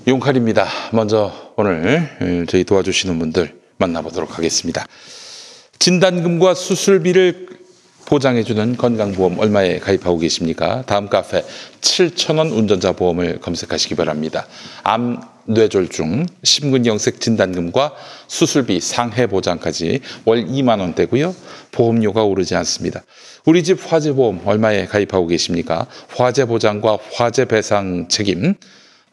용칼입니다. 먼저 오늘 저희 도와주시는 분들 만나보도록 하겠습니다. 진단금과 수술비를 보장해주는 건강보험 얼마에 가입하고 계십니까? 다음 카페 7,000원 운전자 보험을 검색하시기 바랍니다. 암, 뇌졸중, 심근경색 진단금과 수술비 상해 보장까지 월 2만 원대고요. 보험료가 오르지 않습니다. 우리 집 화재보험 얼마에 가입하고 계십니까? 화재 보장과 화재 배상 책임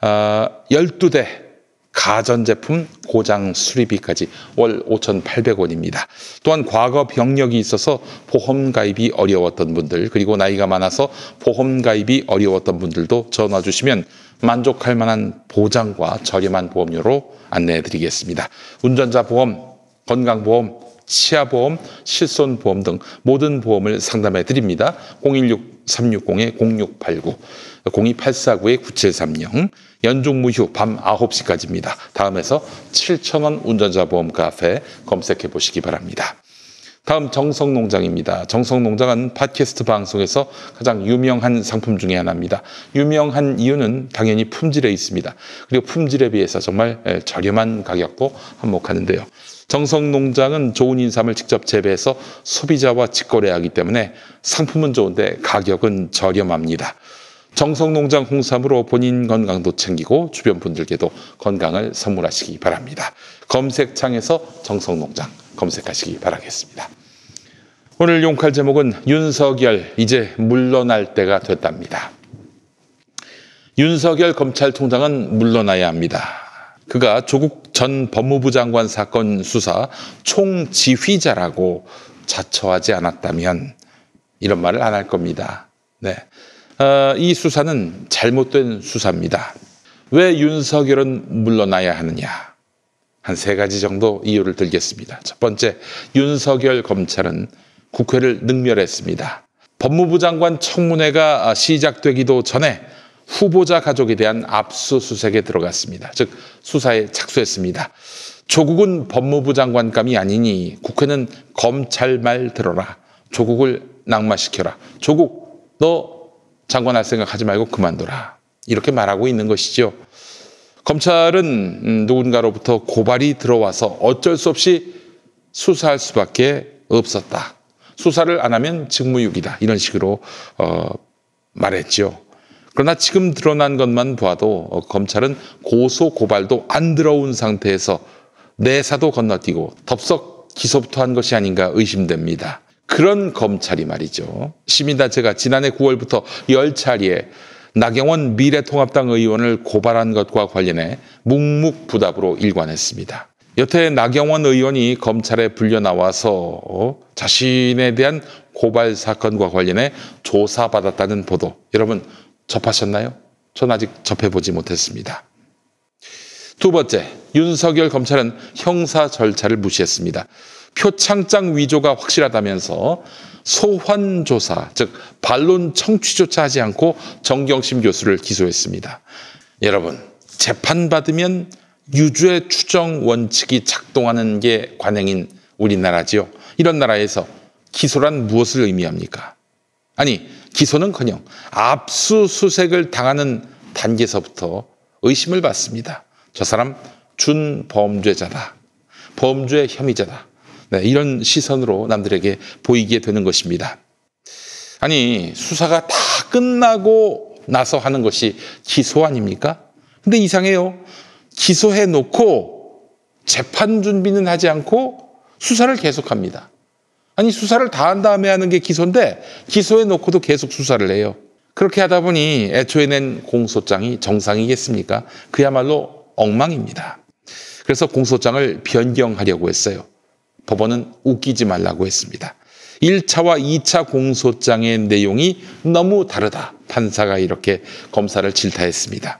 12대 가전제품 고장 수리비까지 월 5,800원입니다. 또한 과거 병력이 있어서 보험 가입이 어려웠던 분들, 그리고 나이가 많아서 보험 가입이 어려웠던 분들도 전화 주시면 만족할 만한 보장과 저렴한 보험료로 안내해 드리겠습니다. 운전자 보험, 건강보험, 치아보험, 실손보험 등 모든 보험을 상담해 드립니다. 016-360-0689, 02-849-9730, 연중무휴 밤 9시까지입니다. 다음에서 7,000원 운전자 보험 카페 검색해 보시기 바랍니다. 다음 정성농장입니다. 정성농장은 팟캐스트 방송에서 가장 유명한 상품 중에 하나입니다. 유명한 이유는 당연히 품질에 있습니다. 그리고 품질에 비해서 정말 저렴한 가격도 한몫하는데요. 정성농장은 좋은 인삼을 직접 재배해서 소비자와 직거래하기 때문에 상품은 좋은데 가격은 저렴합니다. 정성농장 홍삼으로 본인 건강도 챙기고 주변 분들께도 건강을 선물하시기 바랍니다. 검색창에서 정성농장 검색하시기 바라겠습니다. 오늘 용칼 제목은 윤석열 이제 물러날 때가 됐답니다. 윤석열 검찰총장은 물러나야 합니다. 그가 조국 전 법무부 장관 사건 수사 총지휘자라고 자처하지 않았다면 이런 말을 안 할 겁니다. 네. 이 수사는 잘못된 수사입니다. 왜 윤석열은 물러나야 하느냐? 한 3가지 정도 이유를 들겠습니다. 첫 번째, 윤석열 검찰은 국회를 능멸했습니다. 법무부 장관 청문회가 시작되기도 전에 후보자 가족에 대한 압수수색에 들어갔습니다. 즉 수사에 착수했습니다. 조국은 법무부 장관감이 아니니 국회는 검찰 말 들어라. 조국을 낙마시켜라. 조국 너 장관할 생각하지 말고 그만둬라. 이렇게 말하고 있는 것이죠. 검찰은 누군가로부터 고발이 들어와서 어쩔 수 없이 수사할 수밖에 없었다. 수사를 안 하면 직무유기다. 이런 식으로 말했죠. 그러나 지금 드러난 것만 봐도 검찰은 고소 고발도 안 들어온 상태에서 내사도 건너뛰고 덥석 기소부터 한 것이 아닌가 의심됩니다. 그런 검찰이 말이죠. 시민단체가 지난해 9월부터 10차례에 나경원 미래통합당 의원을 고발한 것과 관련해 묵묵부답으로 일관했습니다. 여태 나경원 의원이 검찰에 불려 나와서 자신에 대한 고발 사건과 관련해 조사받았다는 보도, 여러분 접하셨나요? 전 아직 접해보지 못했습니다. 두 번째, 윤석열 검찰은 형사 절차를 무시했습니다. 표창장 위조가 확실하다면서 소환 조사, 즉 반론 청취조차 하지 않고 정경심 교수를 기소했습니다. 여러분, 재판받으면 유죄 추정 원칙이 작동하는 게 관행인 우리나라지요. 이런 나라에서 기소란 무엇을 의미합니까? 아니, 기소는커녕 압수수색을 당하는 단계에서부터 의심을 받습니다. 저 사람 준범죄자다. 범죄 혐의자다. 네, 이런 시선으로 남들에게 보이게 되는 것입니다. 아니, 수사가 다 끝나고 나서 하는 것이 기소 아닙니까? 근데 이상해요. 기소해놓고 재판 준비는 하지 않고 수사를 계속합니다. 아니, 수사를 다 한 다음에 하는 게 기소인데 기소해놓고도 계속 수사를 해요. 그렇게 하다 보니 애초에 낸 공소장이 정상이겠습니까? 그야말로 엉망입니다. 그래서 공소장을 변경하려고 했어요. 법원은 웃기지 말라고 했습니다. 1차와 2차 공소장의 내용이 너무 다르다. 판사가 이렇게 검사를 질타했습니다.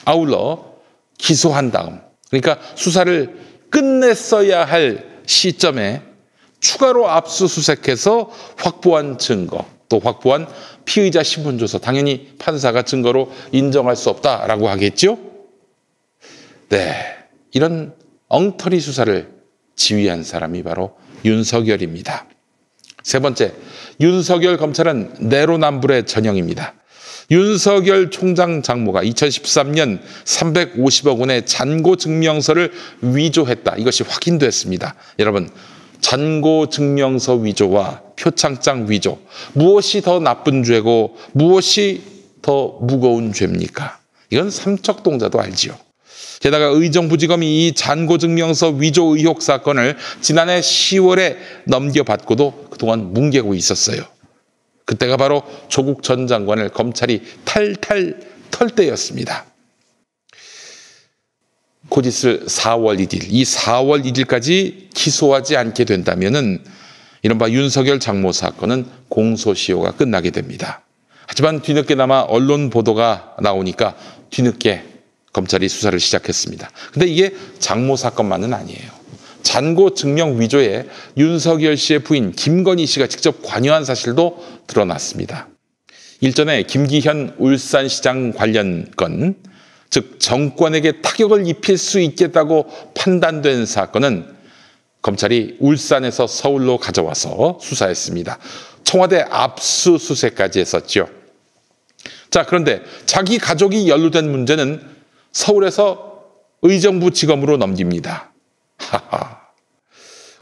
아울러 기소한 다음, 그러니까 수사를 끝냈어야 할 시점에 추가로 압수수색해서 확보한 증거, 또 확보한 피의자 신분조서, 당연히 판사가 증거로 인정할 수 없다라고 하겠죠? 네, 이런 엉터리 수사를 지휘한 사람이 바로 윤석열입니다. 세 번째, 윤석열 검찰은 내로남불의 전형입니다. 윤석열 총장 장모가 2013년 350억 원의 잔고 증명서를 위조했다. 이것이 확인됐습니다. 여러분, 잔고 증명서 위조와 표창장 위조, 무엇이 더 나쁜 죄고 무엇이 더 무거운 죄입니까? 이건 삼척동자도 알지요. 게다가 의정부지검이 이 잔고증명서 위조 의혹 사건을 지난해 10월에 넘겨받고도 그동안 뭉개고 있었어요. 그때가 바로 조국 전 장관을 검찰이 탈탈 털 때였습니다. 곧 있을 4월 1일, 이 4월 1일까지 기소하지 않게 된다면은 이른바 윤석열 장모 사건은 공소시효가 끝나게 됩니다. 하지만 뒤늦게나마 언론 보도가 나오니까 뒤늦게 검찰이 수사를 시작했습니다. 근데 이게 장모 사건만은 아니에요. 잔고 증명 위조에 윤석열 씨의 부인 김건희 씨가 직접 관여한 사실도 드러났습니다. 일전에 김기현 울산시장 관련 건, 즉 정권에게 타격을 입힐 수 있겠다고 판단된 사건은 검찰이 울산에서 서울로 가져와서 수사했습니다. 청와대 압수수색까지 했었죠. 자, 그런데 자기 가족이 연루된 문제는 서울에서 의정부지검으로 넘깁니다. 하하.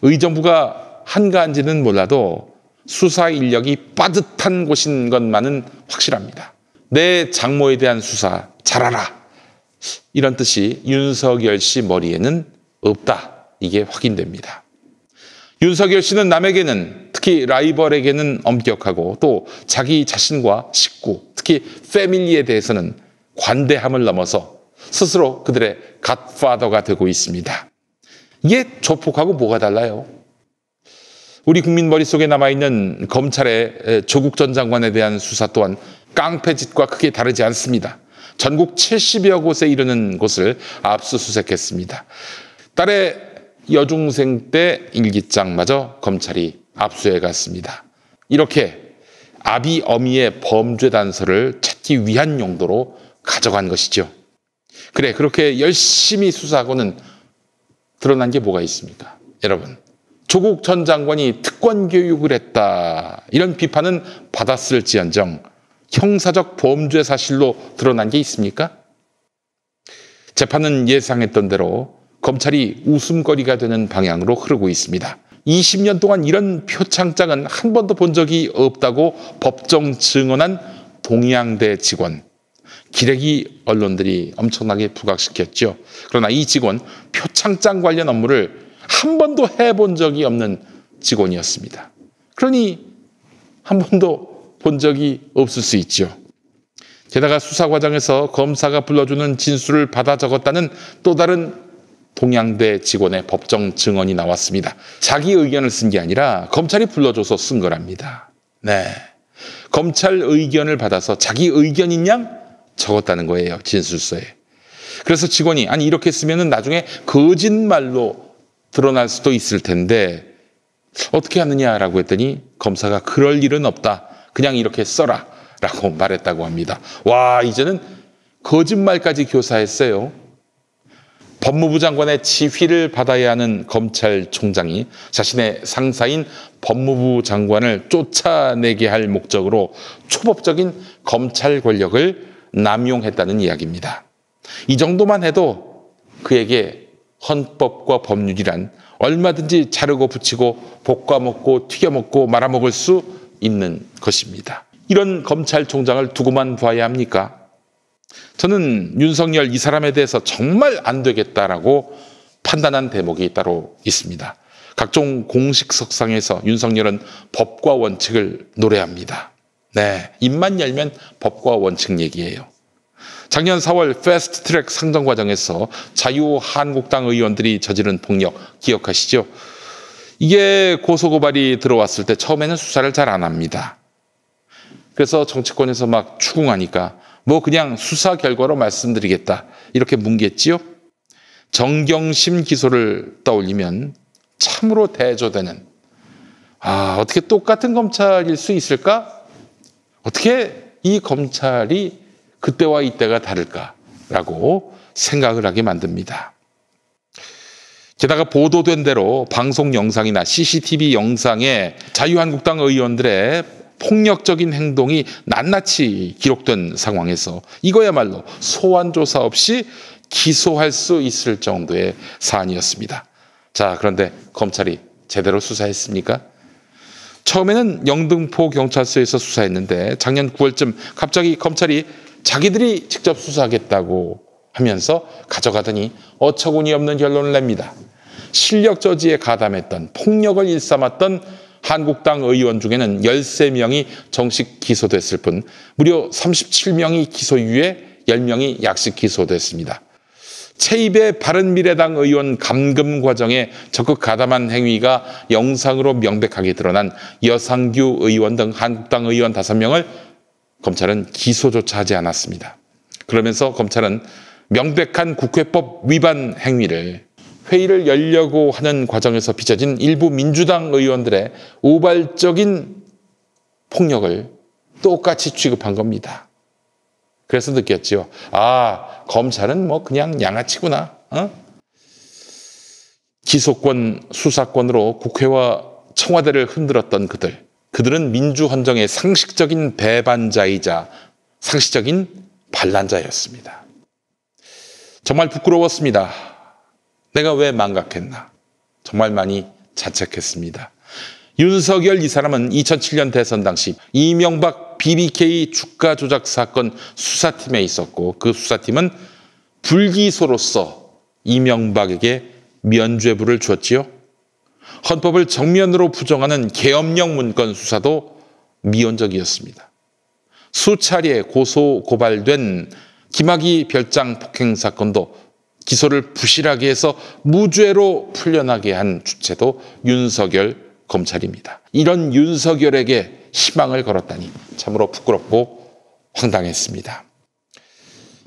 의정부가 한가한지는 몰라도 수사 인력이 빠듯한 곳인 것만은 확실합니다. 내 장모에 대한 수사 잘하라. 이런 뜻이 윤석열 씨 머리에는 없다. 이게 확인됩니다. 윤석열 씨는 남에게는, 특히 라이벌에게는 엄격하고 또 자기 자신과 식구, 특히 패밀리에 대해서는 관대함을 넘어서 스스로 그들의 갓파더가 되고 있습니다. 이게 조폭하고 뭐가 달라요? 우리 국민 머릿속에 남아있는 검찰의 조국 전 장관에 대한 수사 또한 깡패짓과 크게 다르지 않습니다. 전국 70여 곳에 이르는 곳을 압수수색했습니다. 딸의 여중생 때 일기장마저 검찰이 압수해 갔습니다. 이렇게 아비 어미의 범죄 단서를 찾기 위한 용도로 가져간 것이죠. 그래, 그렇게 열심히 수사하고는 드러난 게 뭐가 있습니까? 여러분, 조국 전 장관이 특권 교육을 했다, 이런 비판은 받았을지언정 형사적 범죄 사실로 드러난 게 있습니까? 재판은 예상했던 대로 검찰이 웃음거리가 되는 방향으로 흐르고 있습니다. 20년 동안 이런 표창장은 한 번도 본 적이 없다고 법정 증언한 동양대 직원. 기레기 언론들이 엄청나게 부각시켰죠. 그러나 이 직원, 표창장 관련 업무를 한 번도 해본 적이 없는 직원이었습니다. 그러니 한 번도 본 적이 없을 수 있죠. 게다가 수사 과정에서 검사가 불러주는 진술을 받아 적었다는 또 다른 동양대 직원의 법정 증언이 나왔습니다. 자기 의견을 쓴 게 아니라 검찰이 불러줘서 쓴 거랍니다. 네, 검찰 의견을 받아서 자기 의견인 양 적었다는 거예요, 진술서에. 그래서 직원이 아니 이렇게 쓰면은 나중에 거짓말로 드러날 수도 있을 텐데 어떻게 하느냐라고 했더니 검사가 그럴 일은 없다, 그냥 이렇게 써라 라고 말했다고 합니다. 와, 이제는 거짓말까지 교사했어요. 법무부 장관의 지휘를 받아야 하는 검찰총장이 자신의 상사인 법무부 장관을 쫓아내게 할 목적으로 초법적인 검찰 권력을 남용했다는 이야기입니다. 이 정도만 해도 그에게 헌법과 법률이란 얼마든지 자르고 붙이고 볶아먹고 튀겨먹고 말아먹을 수 있는 것입니다. 이런 검찰총장을 두고만 봐야 합니까? 저는 윤석열 이 사람에 대해서 정말 안 되겠다라고 판단한 대목이 따로 있습니다. 각종 공식석상에서 윤석열은 법과 원칙을 노래합니다. 네, 입만 열면 법과 원칙 얘기예요. 작년 4월 패스트트랙 상정 과정에서 자유한국당 의원들이 저지른 폭력 기억하시죠? 이게 고소고발이 들어왔을 때 처음에는 수사를 잘 안 합니다. 그래서 정치권에서 막 추궁하니까 뭐 그냥 수사 결과로 말씀드리겠다 이렇게 뭉갰지요. 정경심 기소를 떠올리면 참으로 대조되는, 어떻게 똑같은 검찰일 수 있을까? 어떻게 이 검찰이 그때와 이때가 다를까라고 생각을 하게 만듭니다. 게다가 보도된 대로 방송 영상이나 CCTV 영상에 자유한국당 의원들의 폭력적인 행동이 낱낱이 기록된 상황에서 이거야말로 소환 조사 없이 기소할 수 있을 정도의 사안이었습니다. 자, 그런데 검찰이 제대로 수사했습니까? 처음에는 영등포 경찰서에서 수사했는데 작년 9월쯤 갑자기 검찰이 자기들이 직접 수사하겠다고 하면서 가져가더니 어처구니 없는 결론을 냅니다. 실력 저지에 가담했던, 폭력을 일삼았던 한국당 의원 중에는 13명이 정식 기소됐을 뿐 무려 37명이 기소 이후에 10명이 약식 기소됐습니다. 최입의 바른미래당 의원 감금 과정에 적극 가담한 행위가 영상으로 명백하게 드러난 여상규 의원 등 한국당 의원 5명을 검찰은 기소조차 하지 않았습니다. 그러면서 검찰은 명백한 국회법 위반 행위를 회의를 열려고 하는 과정에서 빚어진 일부 민주당 의원들의 우발적인 폭력을 똑같이 취급한 겁니다. 그래서 느꼈죠. 아, 검찰은 뭐 그냥 양아치구나. 기소권, 수사권으로 국회와 청와대를 흔들었던 그들은 민주헌정의 상식적인 배반자이자 상식적인 반란자였습니다. 정말 부끄러웠습니다. 내가 왜 망각했나. 정말 많이 자책했습니다. 윤석열 이 사람은 2007년 대선 당시 이명박 BBK 주가 조작 사건 수사팀에 있었고 그 수사팀은 불기소로서 이명박에게 면죄부를 주었지요. 헌법을 정면으로 부정하는 계엄령 문건 수사도 미온적이었습니다. 수차례 고소 고발된 김학의 별장 폭행 사건도 기소를 부실하게 해서 무죄로 풀려나게 한 주체도 윤석열 검찰입니다. 이런 윤석열에게 희망을 걸었다니 참으로 부끄럽고 황당했습니다.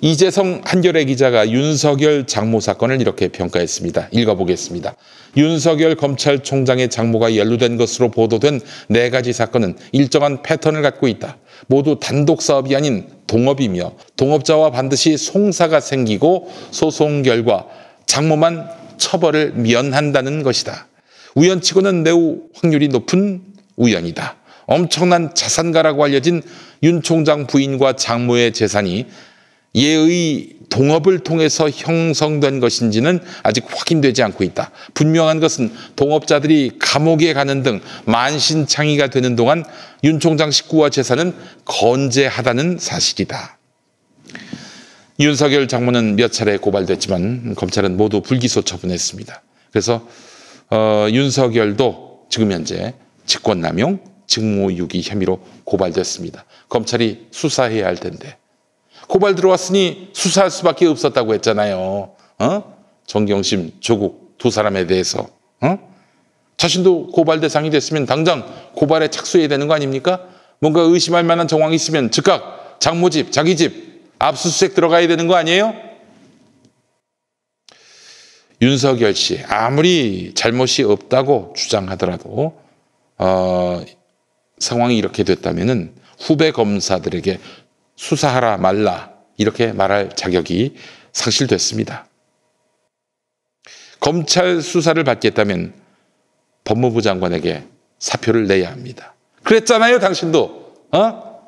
이재성 한겨레 기자가 윤석열 장모 사건을 이렇게 평가했습니다. 읽어보겠습니다. 윤석열 검찰총장의 장모가 연루된 것으로 보도된 4가지 사건은 일정한 패턴을 갖고 있다. 모두 단독 사업이 아닌 동업이며 동업자와 반드시 송사가 생기고 소송 결과 장모만 처벌을 면한다는 것이다. 우연치고는 매우 확률이 높은 우연이다. 엄청난 자산가라고 알려진 윤 총장 부인과 장모의 재산이 예의 동업을 통해서 형성된 것인지는 아직 확인되지 않고 있다. 분명한 것은 동업자들이 감옥에 가는 등 만신창이가 되는 동안 윤 총장 식구와 재산은 건재하다는 사실이다. 윤석열 장모는 몇 차례 고발됐지만 검찰은 모두 불기소 처분했습니다. 그래서 윤석열도 지금 현재 직권남용, 직무유기 혐의로 고발됐습니다. 검찰이 수사해야 할 텐데 고발 들어왔으니 수사할 수밖에 없었다고 했잖아요. 정경심, 조국 두 사람에 대해서. 자신도 고발 대상이 됐으면 당장 고발에 착수해야 되는 거 아닙니까? 뭔가 의심할 만한 정황이 있으면 즉각 장모 집, 자기 집 압수수색 들어가야 되는 거 아니에요? 윤석열 씨 아무리 잘못이 없다고 주장하더라도 상황이 이렇게 됐다면은 후배 검사들에게 수사하라 말라 이렇게 말할 자격이 상실됐습니다. 검찰 수사를 받겠다면 법무부 장관에게 사표를 내야 합니다. 그랬잖아요, 당신도.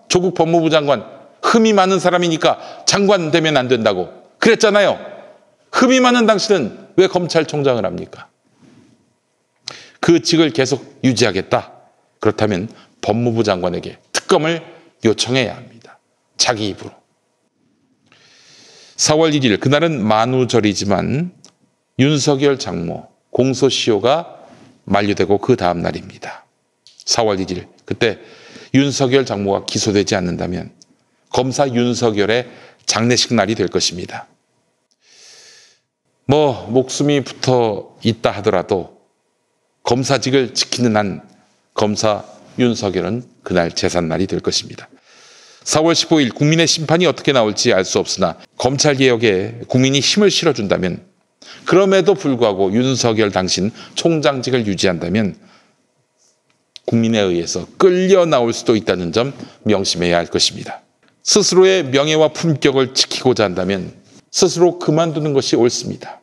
조국 법무부 장관 흠이 많은 사람이니까 장관 되면 안 된다고 그랬잖아요. 흠이 많은 당신은 왜 검찰총장을 합니까? 그 직을 계속 유지하겠다. 그렇다면 법무부 장관에게 특검을 요청해야 합니다. 자기 입으로. 4월 1일 그날은 만우절이지만 윤석열 장모 공소시효가 만료되고 그 다음 날입니다. 4월 1일 그때 윤석열 장모가 기소되지 않는다면 검사 윤석열의 장례식 날이 될 것입니다. 뭐 목숨이 붙어 있다 하더라도 검사직을 지키는 한 검사 윤석열은 그날 제삿날이 될 것입니다. 4월 15일 국민의 심판이 어떻게 나올지 알 수 없으나 검찰개혁에 국민이 힘을 실어준다면 그럼에도 불구하고 윤석열 당신 총장직을 유지한다면 국민에 의해서 끌려 나올 수도 있다는 점 명심해야 할 것입니다. 스스로의 명예와 품격을 지키고자 한다면 스스로 그만두는 것이 옳습니다.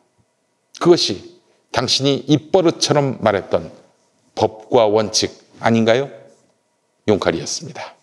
그것이 당신이 입버릇처럼 말했던 법과 원칙 아닌가요? 용칼이었습니다.